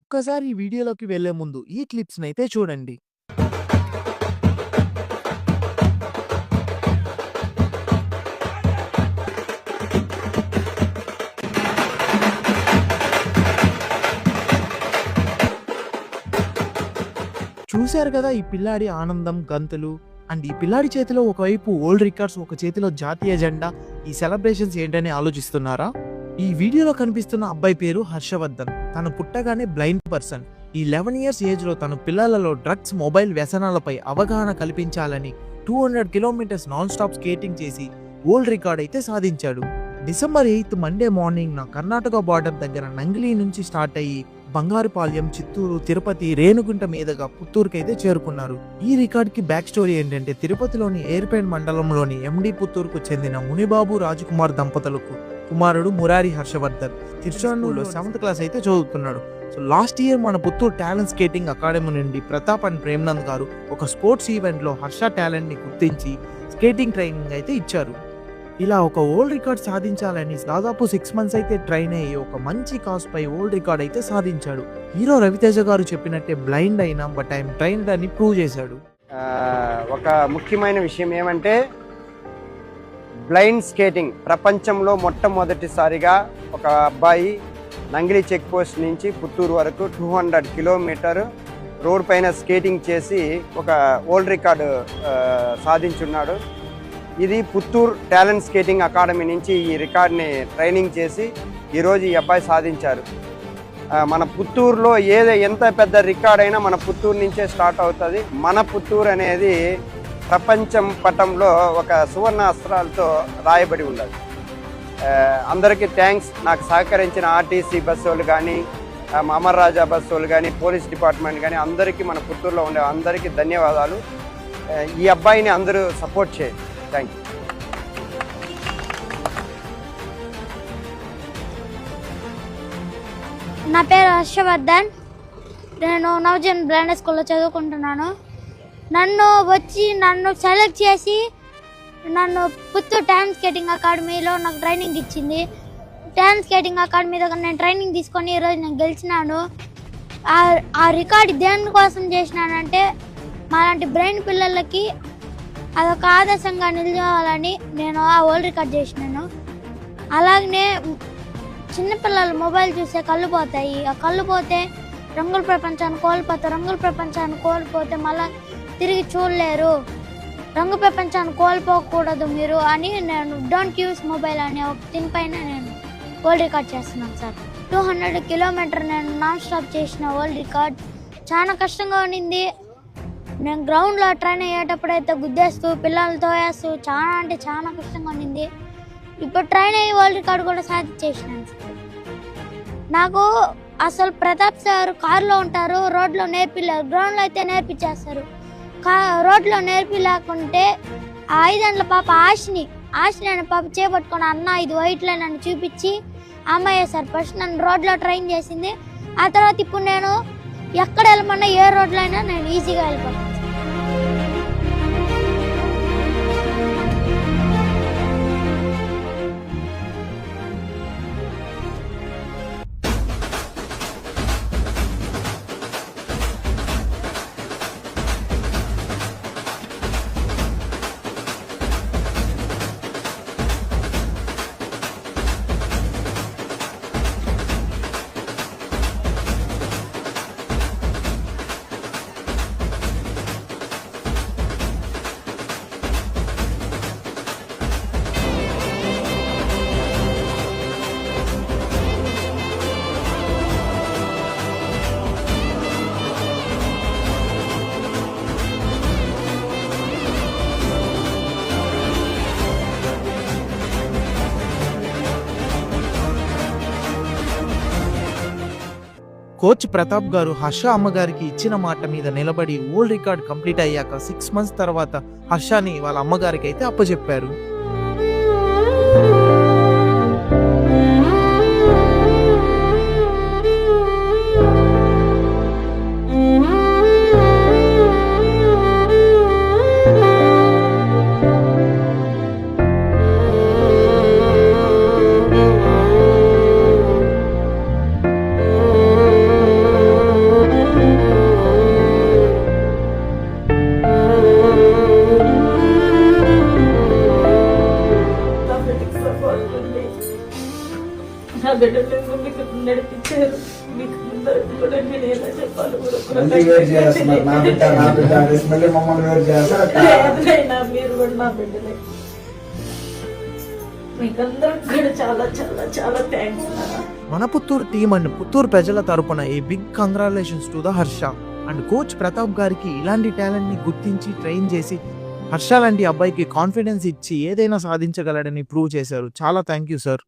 ఒక్కసారి ఈ వీడియోలోకి వెళ్ళే ముందు ఈ క్లిప్స్‌నైతే చూడండి. చూసారు కదా ఈ పిల్లాడి ఆనందం, గంతులు. అండ్ ఈ పిల్లాడి చేతిలో ఒకవైపు వరల్డ్ రికార్డ్స్, ఒక చేతిలో జాతీయ జెండా. ఈ సెలబ్రేషన్స్ ఏంటని ఆలోచిస్తున్నారా? ఈ వీడియోలో కనిపిస్తున్న అబ్బాయి పేరు హర్షవర్ధన్. తను పుట్టగానే బ్లైండ్ పర్సన్. ఈ 11 ఇయర్స్ ఏజ్లో తను పిల్లలలో డ్రగ్స్, మొబైల్ వ్యసనాలపై అవగాహన కల్పించాలని 200 కిలోమీటర్స్ నాన్ స్టాప్ స్కేటింగ్ చేసి వరల్డ్ రికార్డ్ అయితే సాధించాడు. December 8 Monday morning Karnataka border దగ్గర నంగిలి నుంచి స్టార్ట్ అయ్యి బంగారుపాళ్యం, చిత్తూరు, తిరుపతి, రేణుగుంట మీదుగా పుత్తూరుకి అయితే చేరుకున్నారు. ఈ రికార్డ్ కి బ్యాక్ స్టోరీ ఏంటంటే తిరుపతిలోని ఏర్పేడ్ మండలంలోని ఎండి పుత్తూరుకు చెందిన మునిబాబు రాజకుమార్ దంపతులకు కుమారుడు మురారి హర్షవర్ధన్ తిరుచానూరులో 7th క్లాస్ అయితే చదువుతున్నాడు. సో లాస్ట్ ఇయర్ మన పుత్తూరు టాలెంట్ స్కేటింగ్ అకాడమీ నుండి ప్రతాప్ అండ్ ప్రేమ్నంద్ గారు ఒక స్పోర్ట్స్ ఈవెంట్ లో హర్ష టాలెంట్ ని గుర్తించి స్కేటింగ్ ట్రైనింగ్ అయితే ఇచ్చారు. ఇలా ఒక వరల్డ్ రికార్డ్ సాధించాలని దాదాపు 6 మంత్స్ అయితే ట్రైన్ అయ్యి ఒక మంచి కాస్ పై వరల్డ్ రికార్డ్ అయితే సాధించాడు. హీరో రవితేజ గారు చెప్పినట్టే బ్లైండ్ అయినా బట్ ఐఎమ్ ట్రైన్డ్ అని ప్రూవ్ చేశాడు. ఒక ముఖ్యమైన విషయం ఏమంటే బ్లైండ్ స్కేటింగ్ ప్రపంచంలో మొట్టమొదటిసారిగా ఒక అబ్బాయి నంగిలి చెక్ పోస్ట్ నుంచి పుత్తూరు వరకు 200 కిలోమీటర్ రోడ్ పైన స్కేటింగ్ చేసి ఒక వరల్డ్ రికార్డు సాధించున్నాడు. ఇది పుత్తూరు టాలెంట్ స్కేటింగ్ అకాడమీ నుంచి ఈ రికార్డ్ని ట్రైనింగ్ చేసి ఈరోజు ఈ అబ్బాయి సాధించారు. మన పుత్తూరులో ఎంత పెద్ద రికార్డ్ అయినా మన పుత్తూరు నుంచే స్టార్ట్ అవుతుంది. మన పుత్తూరు అనేది ప్రపంచం పటంలో ఒక సువర్ణ అస్త్రాలతో రాయబడి ఉన్నది. అందరికీ థ్యాంక్స్. నాకు సహకరించిన ఆర్టీసీ బస్సు వాళ్ళు కానీ, అమర్ రాజా బస్సు వాళ్ళు కానీ, పోలీస్ డిపార్ట్మెంట్ కానీ అందరికీ, మన పుత్తూరులో ఉండే అందరికీ ధన్యవాదాలు. ఈ అబ్బాయిని అందరూ సపోర్ట్ చేయండి. Thank you. నా పేరు హర్షవర్ధన్. నేను నవజన్ బ్లైండ్ స్కూల్లో చదువుకుంటున్నాను. నన్ను సెలెక్ట్ చేసి నన్ను పుత్తూరు టాలెంట్ స్కేటింగ్ అకాడమీలో నాకు ట్రైనింగ్ ఇచ్చింది. టాలెంట్ స్కేటింగ్ అకాడమీ దగ్గర నేను ట్రైనింగ్ తీసుకొని ఈరోజు నేను గెలిచినాను. ఆ రికార్డు దేనికోసం చేసినానంటే మాలాంటి బ్రెయిన్ పిల్లలకి అదొక ఆదర్శంగా నిలవాలని నేను ఆ వరల్డ్ రికార్డ్ చేసినాను. అలాగనే చిన్నపిల్లలు మొబైల్ చూస్తే కళ్ళు పోతాయి. ఆ కళ్ళు పోతే రంగుల ప్రపంచాన్ని కోల్పోతారు. రంగుల ప్రపంచాన్ని కోల్పోతే మళ్ళీ తిరిగి చూడలేరు. రంగు ప్రపంచాన్ని కోల్పోకూడదు మీరు అని నేను డోంట్ యూస్ మొబైల్ అనే ఒక దీనిపైన నేను వరల్డ్ రికార్డ్ చేస్తున్నాను సార్. 200 కిలోమీటర్ నేను నాన్ స్టాప్ చేసిన వరల్డ్ రికార్డ్. చాలా కష్టంగా ఉండింది. నేను గ్రౌండ్లో ట్రైన్ అయ్యేటప్పుడైతే గుద్దేస్తూ పిల్లలతో వేస్తూ చాలా కష్టంగా ఉండింది. ఇప్పుడు ట్రైన్ అయ్యి వరల్డ్ రికార్డ్ కూడా సాధించేసినాను సార్. నాకు అసలు ప్రతాప్ సార్ కారులో ఉంటారు, రోడ్లో నేర్పిలేరు. గ్రౌండ్లో అయితే నేర్పించేస్తారు. రోడ్లో నేర్పిలేకుంటే ఆ 5 ఏళ్ల పాప ఆశని అనే పాప చేపట్టుకుని అన్న ఇది వైట్ లైన్ అని చూపించి అమ్మాయి సార్ ఫస్ట్ నన్ను రోడ్లో ట్రైన్ చేసింది. ఆ తర్వాత ఇప్పుడు నేను ఎక్కడ వెళ్ళమన్నా ఏ రోడ్లో అయినా నేను ఈజీగా వెళ్ళిపోతాను. కోచ్ ప్రతాప్ గారు హర్ష అమ్మగారికి ఇచ్చిన మాట మీద నిలబడి వరల్డ్ రికార్డ్ కంప్లీట్ అయ్యాక 6 మంత్స్ తర్వాత హర్షని వాళ్ళ అమ్మగారికి అయితే అప్పచెప్పారు. ఇచ్చారు. మీకు అందరికీ కూడా నేను ఎలా చెప్పాలో కూడా మళ్ళీ వేరు చేస్తున్నారు. నా బిడ్డ అనేసి మళ్ళీ మమ్మల్ని వేరు చేస్తారు. లేదైనా మీరు కూడా నా బిడ్డలే. మీకందరికి కూడా చాలా చాలా చాలా థ్యాంక్స్ నాన్న. మన పుత్తూరు టీం అండ్ పుత్తూరు ప్రజల తరపున a big congratulations to the Harsha and coach Pratap గారికి ఇలాంటి టాలెంట్ ని గుర్తించి ట్రైన్ చేసి హర్ష లాంటి అబ్బాయికి కాన్ఫిడెన్స్ ఇచ్చి ఏదైనా సాధించగలడని ప్రూవ్ చేశారు. చాలా థ్యాంక్ యూ సార్.